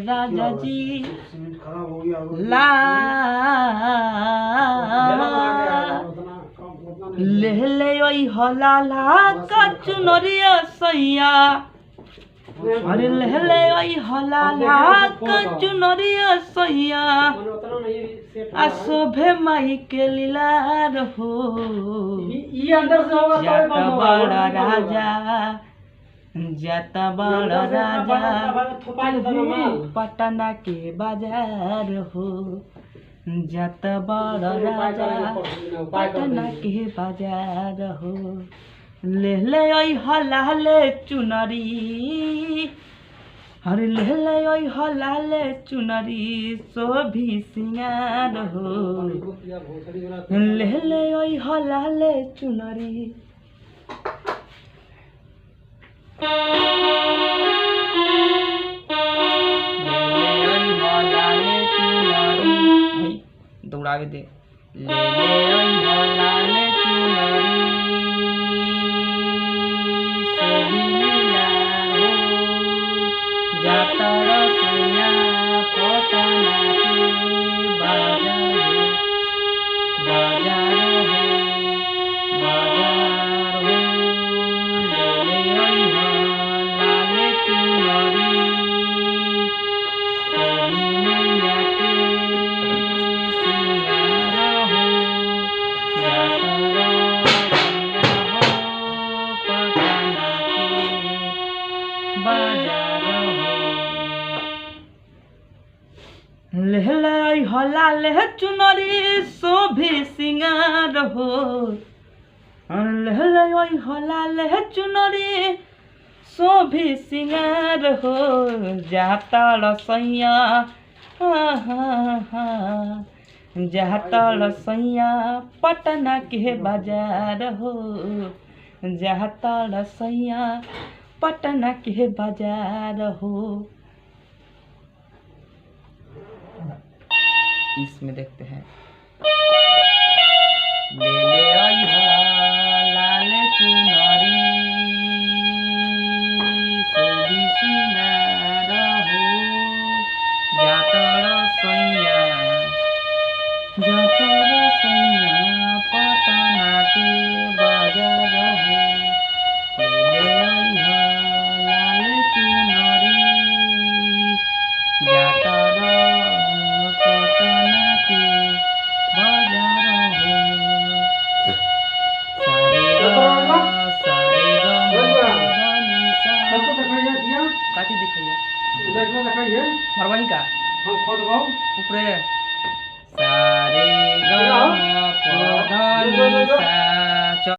राजा जी ला ले ले ओई हलाला का चुनरिया सैया अरे ले ले ओई हलाला का चुनरिया सैया शोभे माई के लीला रहो जाता बड़ा राजा जाता बड़ा राजा पटना के बाजार हो जाता बड़ा राजा पटना के बाजार हो ले ले ओई हलाले चुनरी अरे ले ले ओई हलाले चुनरी शोभी सिंगार हो ले ले ओई हलाले चुनरी दौड़ा के दे ले ले ओई हलाले चुनरी शोभी लीला हो जाता रसैया पटना के बाजार हो ले ले ओई हलाले चुनरी शोभी मैया के सिंगार हो जाता रसैया हो पटना के बाजार ले ले ओई हलाले चुनरी शोभे सिंगार हो ले ले ओई हलाले चुनरी शोभे सिंगार हो जाता रसैया जाता रसैया पटना के बाजार हो जाता रसैया पटना के बाजार हो। इसमें देखते हैं ले ले आई लाल चुनरी शोभी सिंगार हो जाता रसैया पटना के बाजार हो ले ले आई लाल चुनरी जाता मरवाही का हम खोद भाव ऊपरे सारे ग म प ध नि सा